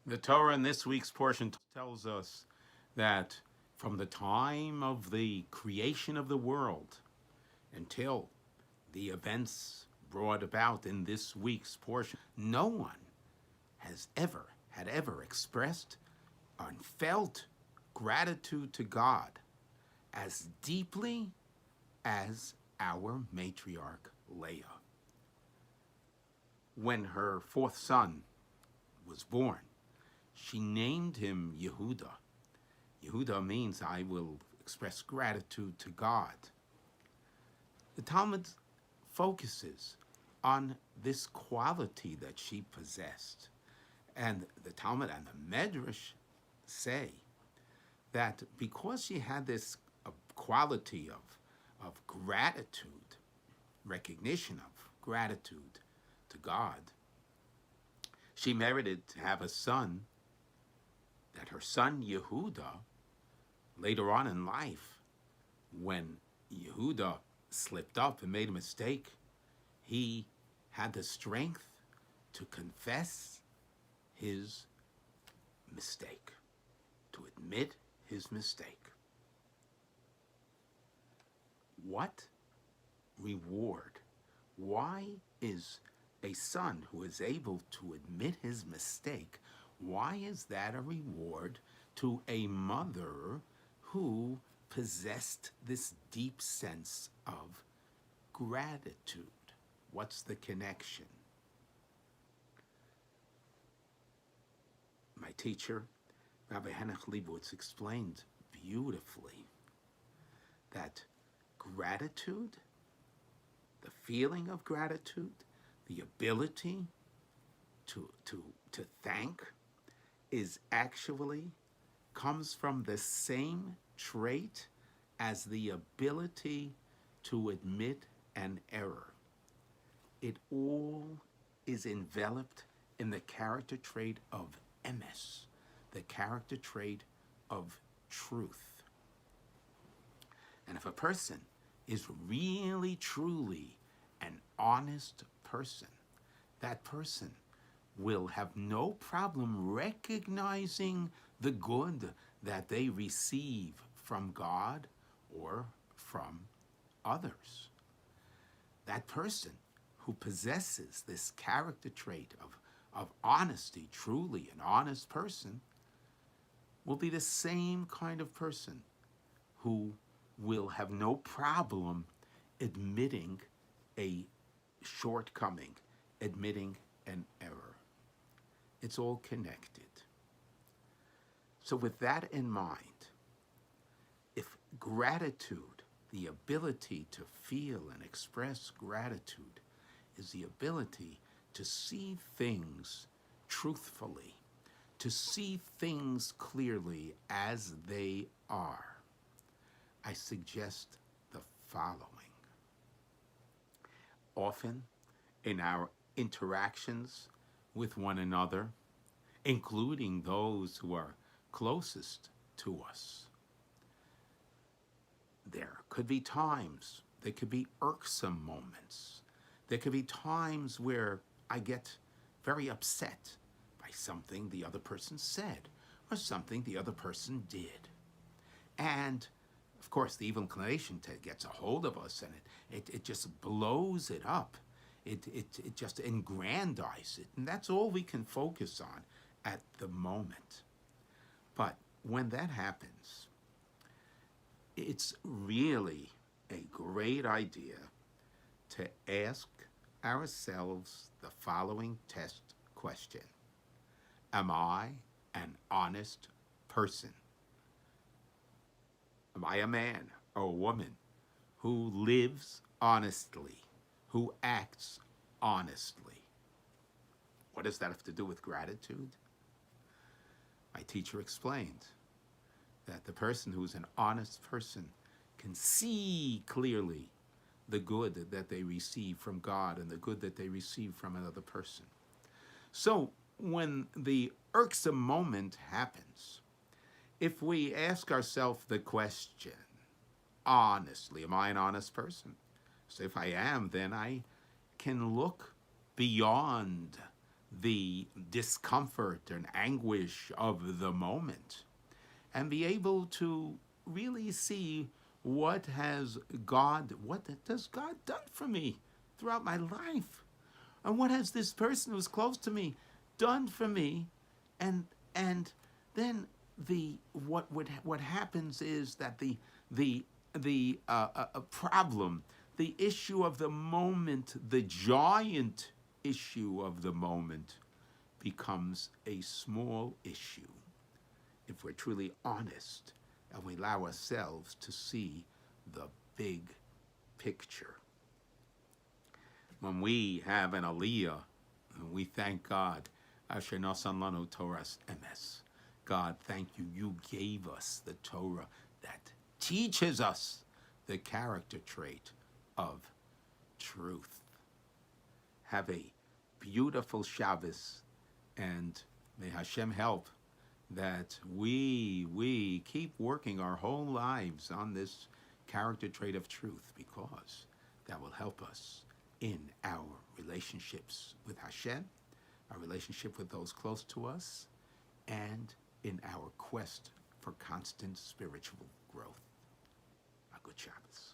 The Torah in this week's portion tells us that from the time of the creation of the world until the events brought about in this week's portion, no one had ever expressed and felt gratitude to God as deeply as our matriarch Leah. When her fourth son was born, she named him Yehuda. Yehuda means I will express gratitude to God. The Talmud focuses on this quality that she possessed. And the Talmud and the Medrash say that because she had this quality of gratitude, recognition of gratitude to God, she merited to have a son, that her son Yehuda, later on in life, when Yehuda slipped up and made a mistake, he had the strength to confess his mistake, to admit his mistake. What reward? Why is a son who is able to admit his mistake, why is that a reward to a mother who possessed this deep sense of gratitude? What's the connection? My teacher, Rabbi Leibowitz, explained beautifully that gratitude, the feeling of gratitude, the ability to thank, is actually comes from the same trait as the ability to admit an error. It all is enveloped in the character trait of emes, the character trait of truth. And if a person is really, truly an honest person, that person will have no problem recognizing the good that they receive from God or from others. That person who possesses this character trait of honesty, truly an honest person, will be the same kind of person who will have no problem admitting a shortcoming, admitting an error. It's all connected. So with that in mind, if gratitude, the ability to feel and express gratitude, is the ability to see things truthfully, to see things clearly as they are, I suggest the following. Often in our interactions with one another, including those who are closest to us, there could be times, there could be irksome moments, there could be times where I get very upset by something the other person said or something the other person did. And of course, the evil inclination gets a hold of us, and it just blows it up. It just aggrandizes it, and that's all we can focus on at the moment. But when that happens, it's really a great idea to ask ourselves the following test question. Am I an honest person? Am I a man or a woman who lives honestly, who acts honestly? What does that have to do with gratitude? My teacher explained that the person who's an honest person can see clearly the good that they receive from God and the good that they receive from another person. So when the irksome moment happens, if we ask ourselves the question, honestly, am I an honest person? So if I am, then I can look beyond the discomfort and anguish of the moment, and be able to really see what does God done for me throughout my life, and what has this person who's close to me done for me, and then what happens is that the problem, the issue of the moment, the giant issue of the moment, becomes a small issue if we're truly honest and we allow ourselves to see the big picture. When we have an aliyah, we thank God. Asher nasan lanu Torahs emes. God, thank you. You gave us the Torah that teaches us the character trait of truth. Have a beautiful Shabbos, and may Hashem help that we keep working our whole lives on this character trait of truth, because that will help us in our relationships with Hashem, our relationship with those close to us, and in our quest for constant spiritual growth. A good Shabbos.